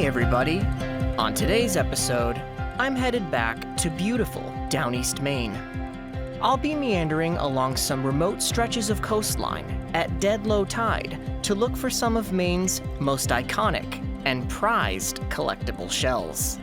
Hey everybody! On today's episode, I'm headed back to beautiful down East Maine. I'll be meandering along some remote stretches of coastline at dead low tide to look for some of Maine's most iconic and prized collectible shells.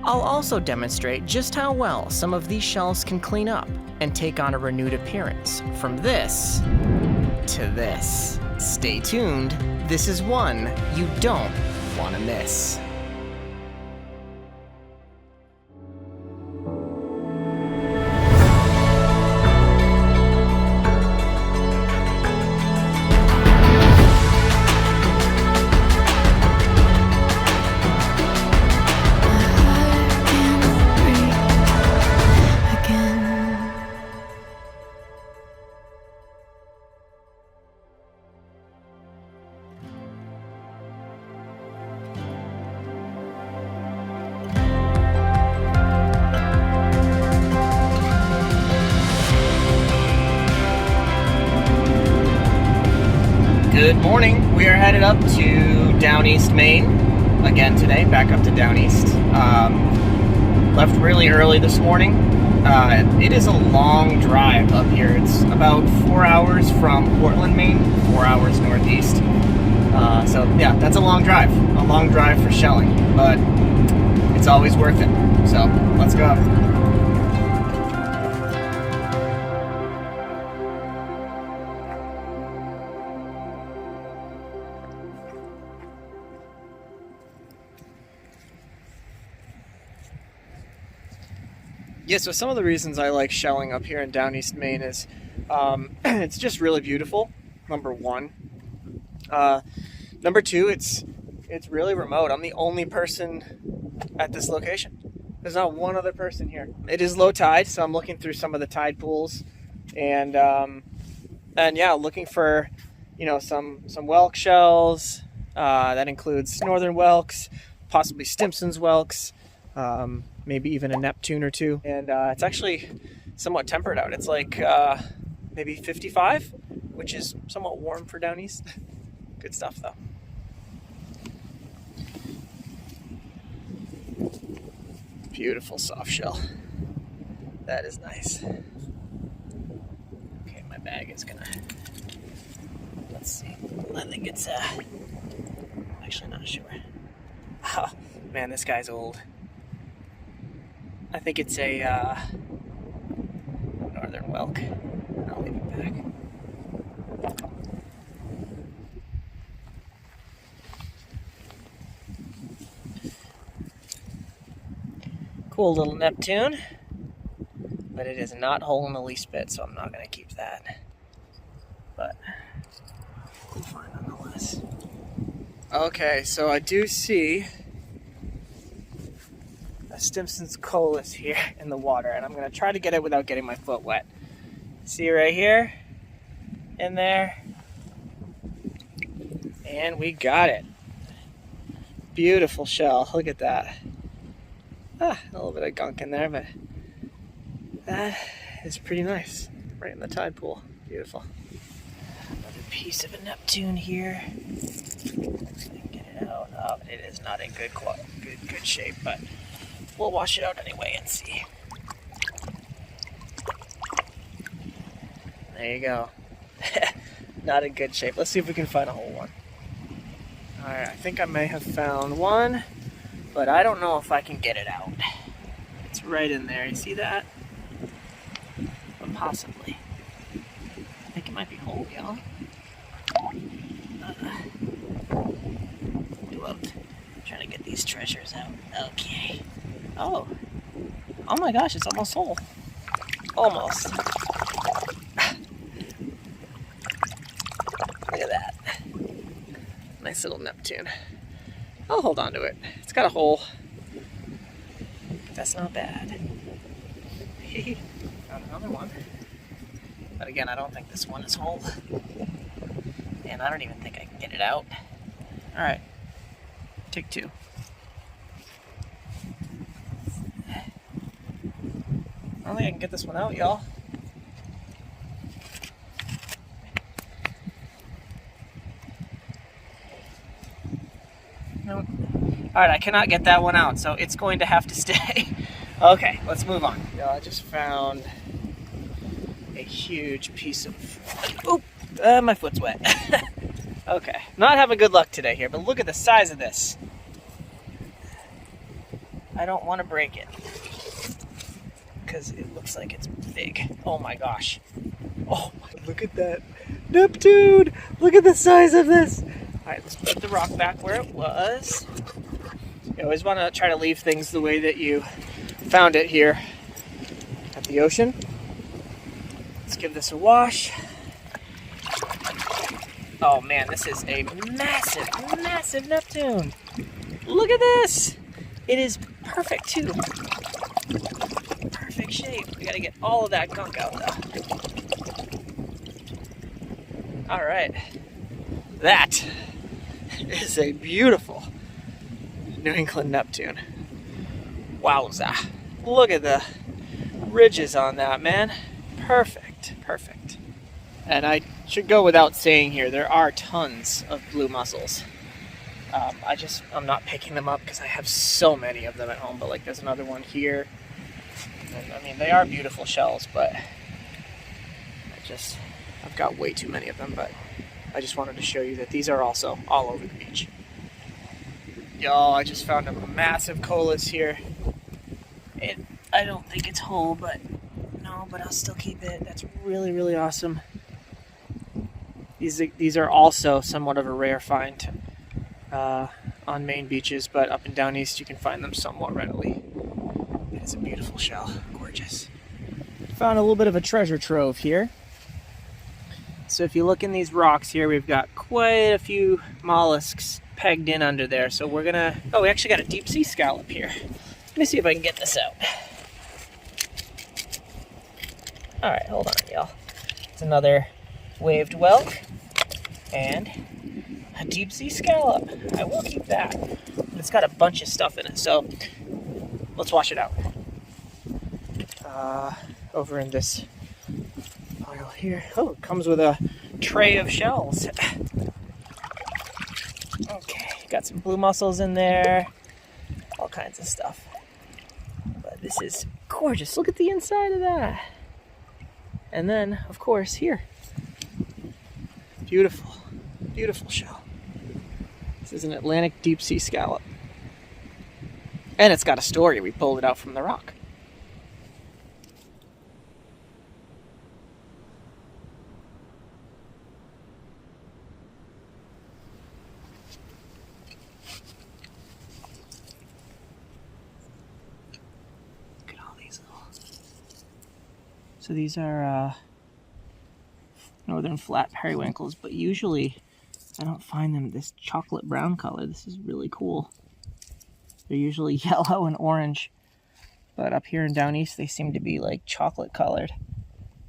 I'll also demonstrate just how well some of these shells can clean up and take on a renewed appearance from this to this. Stay tuned, this is one you don't want to miss. Good morning. We are headed up to down East Maine again today, back up to down East. Left really early this morning. It is a long drive up here. It's about 4 hours from Portland, Maine, 4 hours northeast. So yeah, that's a long drive for shelling, but it's always worth it. So let's go. Yeah, so some of the reasons I like shelling up here in down East Maine is it's just really beautiful, number one. Number two, it's really remote. I'm the only person at this location. There's not one other person here. It is low tide, so I'm looking through some of the tide pools and yeah, looking for, some whelk shells. That includes northern whelks, possibly Stimson's whelks. Maybe even a Neptune or two. And it's actually somewhat temperate out. It's like maybe 55, which is somewhat warm for down east. Good stuff though. Beautiful soft shell. That is nice. Okay, my bag is gonna, let's see. I think it's actually not sure. Oh, man, this guy's old. I think it's a northern whelk. I'll leave it back. Cool little Neptune, but it is not whole in the least bit, so I'm not going to keep that. But cool find nonetheless. Okay, so I do see Stimson's colas here in the water, and I'm going to try to get it without getting my foot wet. See right here, in there, and we got it. Beautiful shell, look at that. A little bit of gunk in there, but that is pretty nice. Right in the tide pool, beautiful. Another piece of a Neptune here. Let's get it out. Oh, it is not in good shape, but we'll wash it out anyway and see. There you go. Not in good shape. Let's see if we can find a whole one. Alright, I think I may have found one, but I don't know if I can get it out. It's right in there. You see that? But possibly. I think it might be whole, y'all. Trying to get these treasures out. Okay. Oh my gosh, it's almost whole. Almost. Look at that. Nice little Neptune. I'll hold on to it. It's got a hole. That's not bad. Found another one. But again, I don't think this one is whole. And I don't even think I can get it out. Alright. Take two. I don't think I can get this one out, y'all. Nope. All right, I cannot get that one out, so it's going to have to stay. Okay, let's move on. I just found a huge piece of... Oop! My foot's wet. Okay, not having good luck today here, but look at the size of this. I don't want to break it because it looks like it's big. Oh my gosh. Oh my, look at that. Neptune! Look at the size of this. All right, let's put the rock back where it was. You always want to try to leave things the way that you found it here at the ocean. Let's give this a wash. Oh man, this is a massive, massive Neptune. Look at this. It is perfect too. Perfect shape. We gotta get all of that gunk out though. All right. That is a beautiful New England Neptune. Wowza. Look at the ridges on that, man. Perfect, perfect. And I should go without saying here, there are tons of blue mussels. I'm not picking them up because I have so many of them at home, but like there's another one here. And, I mean, they are beautiful shells, but I've got way too many of them, but I just wanted to show you that these are also all over the beach. Y'all, I just found a massive colas here. I don't think it's whole, but I'll still keep it. That's really, really awesome. These are also somewhat of a rare find on Maine beaches, but up and down east you can find them somewhat readily. It's a beautiful shell, gorgeous. Found a little bit of a treasure trove here. So if you look in these rocks here, we've got quite a few mollusks pegged in under there. So we're gonna, oh, we actually got a deep sea scallop here. Let me see if I can get this out. All right, hold on, y'all. It's another waved whelk and a deep sea scallop. I will keep that. It's got a bunch of stuff in it, so let's wash it out. Over in this pile here. Oh, it comes with a tray of shells. Okay, got some blue mussels in there, all kinds of stuff. But this is gorgeous. Look at the inside of that. And then, of course, here. Beautiful, beautiful shell. This is an Atlantic deep sea scallop. And it's got a story. We pulled it out from the rock. Look at all these little... So these are northern flat periwinkles, but usually I don't find them this chocolate brown color. This is really cool. They're usually yellow and orange, but up here and down east they seem to be like chocolate colored,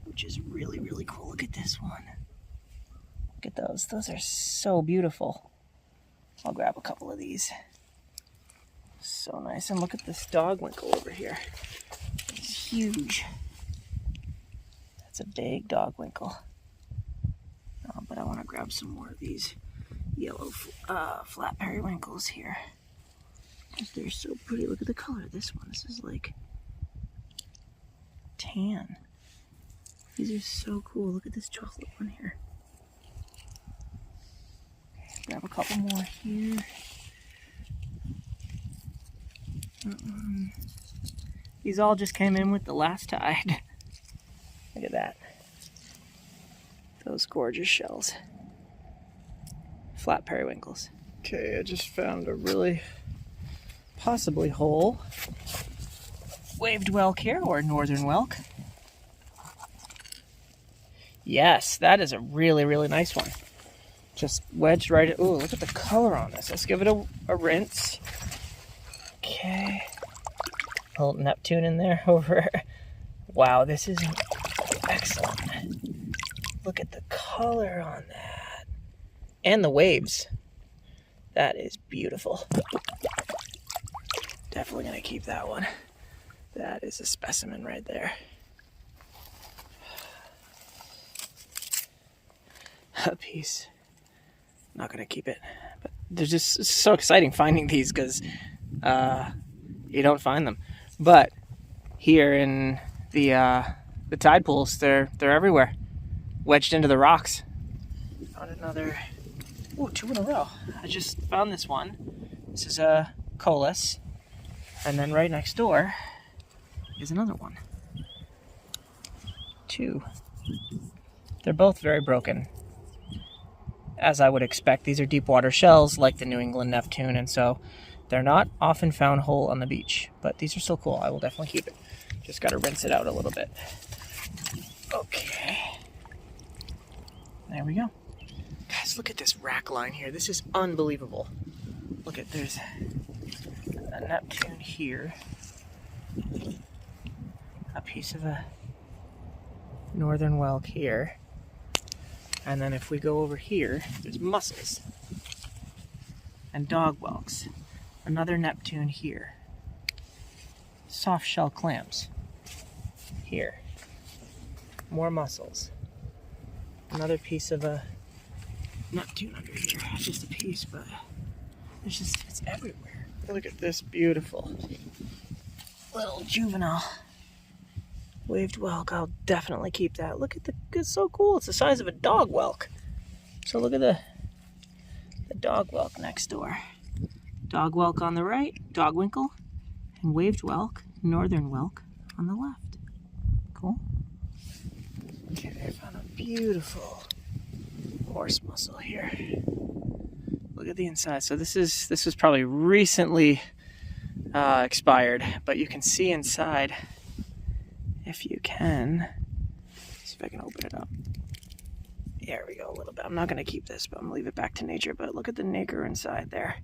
which is really, really cool. Look at this one. Look at those. Those are so beautiful. I'll grab a couple of these. So nice. And look at this dogwinkle over here. It's huge. That's a big dogwinkle. But I want to grab some more of these yellow flat periwinkles here. Because they're so pretty. Look at the color of this one. This is like tan. These are so cool. Look at this chocolate one here. Okay, grab a couple more here. These all just came in with the last tide. Look at that. Those gorgeous shells. Flat periwinkles. Okay, I just found a really possibly whole waved whelk here, or northern whelk. Yes, that is a really, really nice one. Just wedged right in. Ooh, look at the color on this. Let's give it a rinse. Okay. A little Neptune in there over. Wow, this is excellent. Look at the color on that. And the waves. That is beautiful. Definitely gonna keep that one. That is a specimen right there. A piece. Not gonna keep it, but they're just so exciting finding these because you don't find them. But here in the tide pools, they're everywhere, wedged into the rocks. Found another. Oh, 2 in a row. I just found this one. This is a Colas, and then right next door is another one. 2. They're both very broken. As I would expect, these are deep water shells like the New England Neptune, and so they're not often found whole on the beach. But these are still cool. I will definitely keep it. Just got to rinse it out a little bit. Okay. There we go. Guys, look at this rack line here. This is unbelievable. Look at, there's a Neptune here. A piece of a northern whelk here. And then if we go over here, there's mussels and dog whelks. Another Neptune here. Soft shell clams here. More mussels. Another piece of a Neptune under here. Just a piece, but it's everywhere. Look at this beautiful little juvenile waved whelk. I'll definitely keep that. Look at it's so cool. It's the size of a dog whelk. So look at the dog whelk next door. Dog whelk on the right, dog winkle, and waved whelk, northern whelk on the left. Cool. Okay, I found a beautiful horse mussel here. Look at the inside. So this was probably recently expired, but you can see inside if you can. See if I can open it up. There we go, a little bit. I'm not going to keep this, but I'm going to leave it back to nature. But look at the nacre inside there.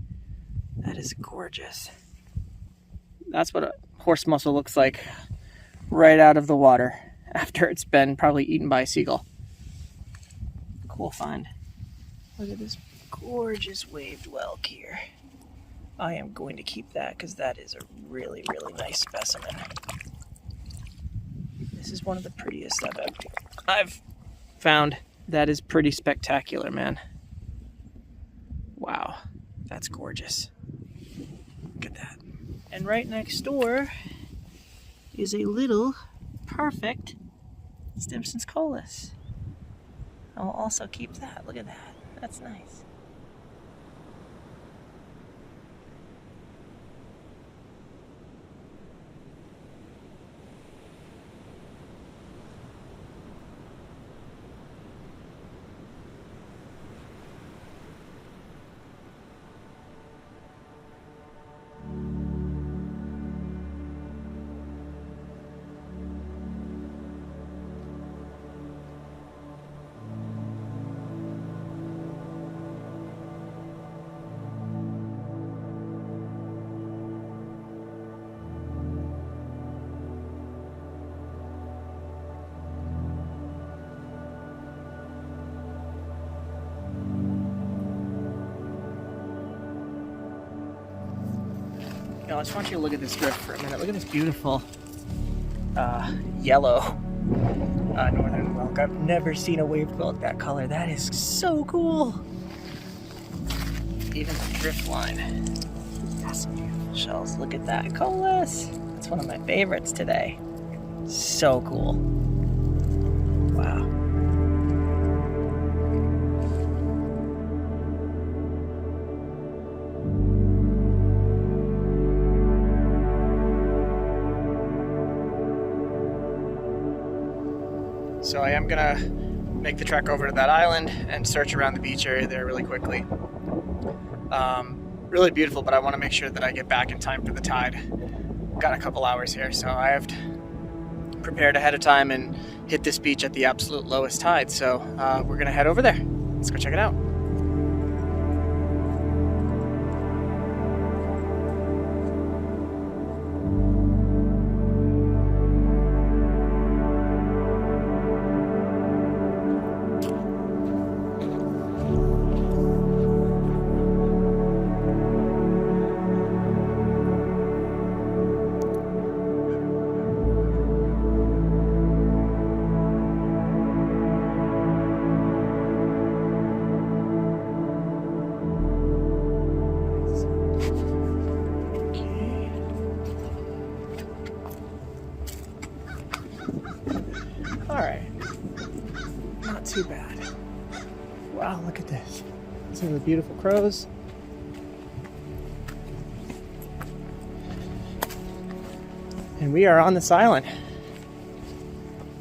That is gorgeous. That's what a horse mussel looks like right out of the water after it's been probably eaten by a seagull. Cool find. Look at this gorgeous waved whelk here. I am going to keep that because that is a really, really nice specimen. This is one of the prettiest I've found. That is pretty spectacular, man. Wow, that's gorgeous. Look at that. And right next door is a little perfect Stimson's Colas. I'll also keep that. Look at that. That's nice. I just want you to look at this drift for a minute. Look at this beautiful yellow northern whelk. I've never seen a waved whelk that color. That is so cool. Even the drift line has some beautiful shells. Look at that Colas. It's one of my favorites today. So cool. Wow. So I am gonna make the trek over to that island and search around the beach area there really quickly. Really beautiful, but I want to make sure that I get back in time for the tide. Got a couple hours here, so I have prepared ahead of time and hit this beach at the absolute lowest tide. So we're gonna head over there. Let's go check it out. too bad. Wow, look at this. Some of the beautiful crows. And we are on this island.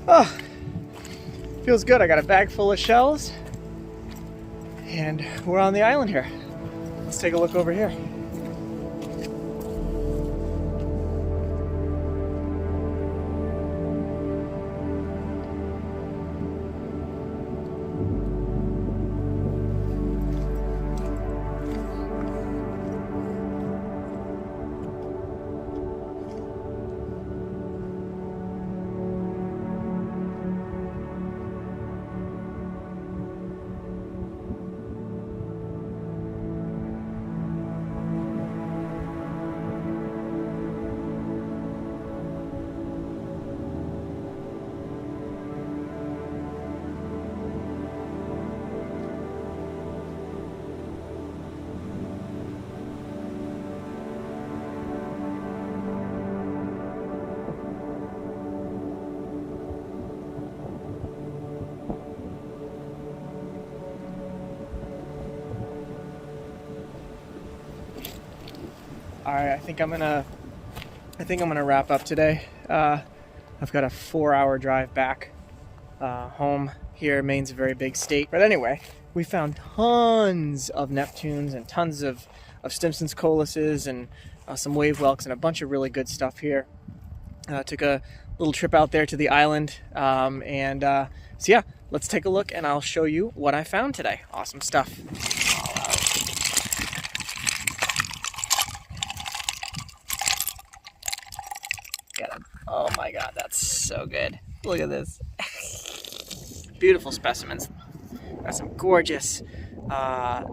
Oh, feels good. I got a bag full of shells. And we're on the island here. Let's take a look over here. All right, I think I'm gonna wrap up today. I've got a 4-hour drive back home here. Maine's a very big state, but anyway, we found tons of Neptunes and tons of Stimson's coluses and some wave whelks and a bunch of really good stuff here. Took a little trip out there to the island, so yeah, let's take a look and I'll show you what I found today. Awesome stuff. Oh my god, that's so good. Look at this. Beautiful specimens. Got some gorgeous dog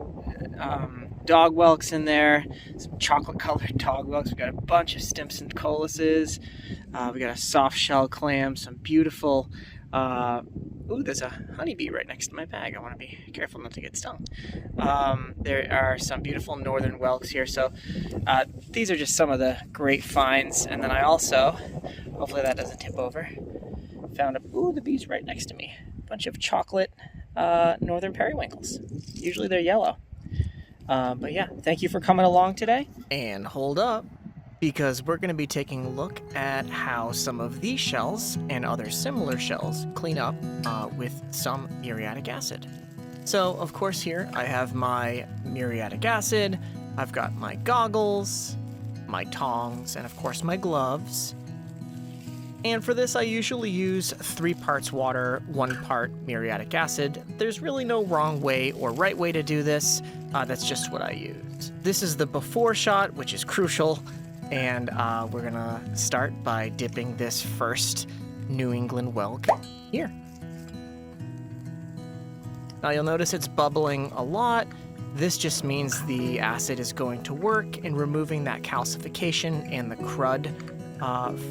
whelks in there, some chocolate colored dog whelks. We got a bunch of Stimson coluses. We got a soft shell clam, some beautiful ooh, there's a honeybee right next to my bag. I want to be careful not to get stung. There are some beautiful northern whelks here. So these are just some of the great finds. And then I also, hopefully that doesn't tip over, found ooh, the bee's right next to me. A bunch of chocolate northern periwinkles. Usually they're yellow. But yeah, thank you for coming along today. And hold up, because we're going to be taking a look at how some of these shells and other similar shells clean up with some muriatic acid. So, of course, here I have my muriatic acid, I've got my goggles, my tongs, and of course my gloves. And for this, I usually use 3 parts water, 1 part muriatic acid. There's really no wrong way or right way to do this. That's just what I use. This is the before shot, which is crucial. And we're gonna start by dipping this first New England whelk here. Now you'll notice it's bubbling a lot. This just means the acid is going to work in removing that calcification and the crud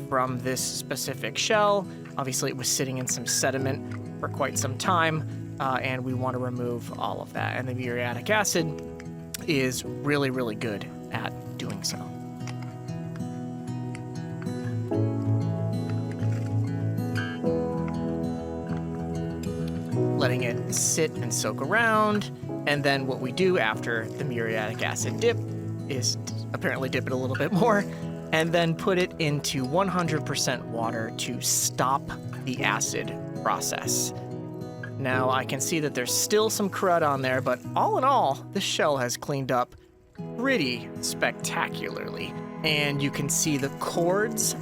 from this specific shell. Obviously it was sitting in some sediment for quite some time, and we want to remove all of that. And the muriatic acid is really, really good at doing so. Letting it sit and soak around, and then what we do after the muriatic acid dip is apparently dip it a little bit more, and then put it into 100% water to stop the acid process. Now I can see that there's still some crud on there, but all in all, this shell has cleaned up pretty spectacularly. And you can see the cords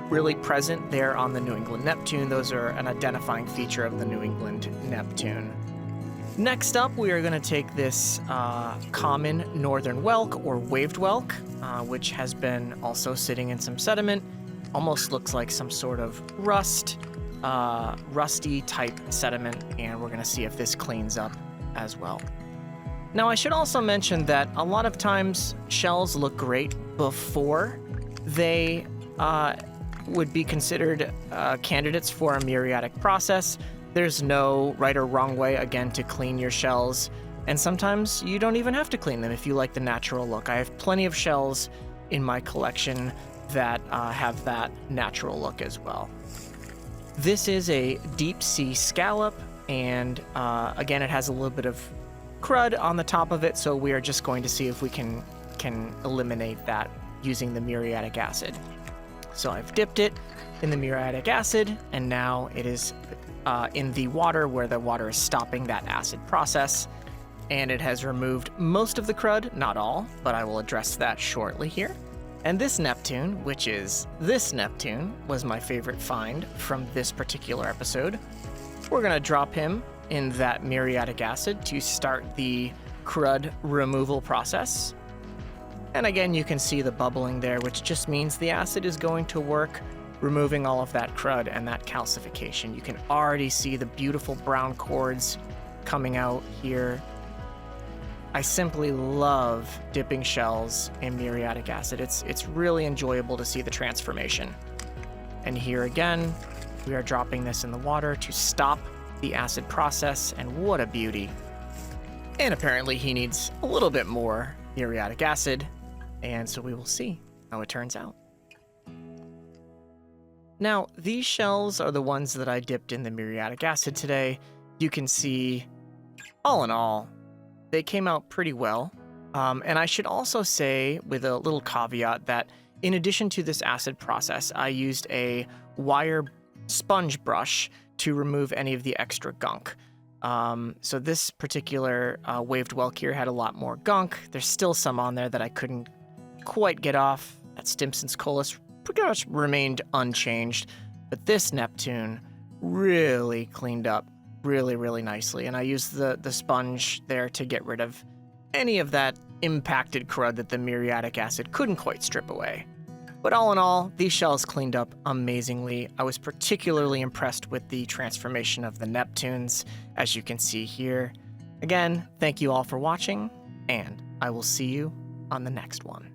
really present there on the New England Neptune. Those are an identifying feature of the New England Neptune. Next up, we are going to take this common northern whelk or waved whelk, which has been also sitting in some sediment. Almost looks like some sort of rusty type sediment, and we're going to see if this cleans up as well. Now, I should also mention that a lot of times shells look great before they would be considered candidates for a muriatic process. There's no right or wrong way, again, to clean your shells, and sometimes you don't even have to clean them if you like the natural look. I have plenty of shells in my collection that have that natural look as well. This is a deep sea scallop And again, it has a little bit of crud on the top of it, so we are just going to see if we can eliminate that using the muriatic acid. So I've dipped it in the muriatic acid, and now it is in the water where the water is stopping that acid process, and it has removed most of the crud, not all, but I will address that shortly here. And this Neptune, which is this Neptune, was my favorite find from this particular episode. We're going to drop him in that muriatic acid to start the crud removal process. And again, you can see the bubbling there, which just means the acid is going to work removing all of that crud and that calcification. You can already see the beautiful brown cords coming out here. I simply love dipping shells in muriatic acid. It's really enjoyable to see the transformation. And here again, we are dropping this in the water to stop the acid process, and what a beauty. And apparently he needs a little bit more muriatic acid, and so we will see how it turns out. Now, these shells are the ones that I dipped in the muriatic acid today. You can see, all in all, they came out pretty well. And I should also say, with a little caveat, that in addition to this acid process, I used a wire sponge brush to remove any of the extra gunk. So this particular waved whelk here had a lot more gunk. There's still some on there that I couldn't quite get off. That Stimpson's Collis pretty much remained unchanged. But this Neptune really cleaned up really, really nicely. And I used the sponge there to get rid of any of that impacted crud that the muriatic acid couldn't quite strip away. But all in all, these shells cleaned up amazingly. I was particularly impressed with the transformation of the Neptunes, as you can see here. Again, thank you all for watching, and I will see you on the next one.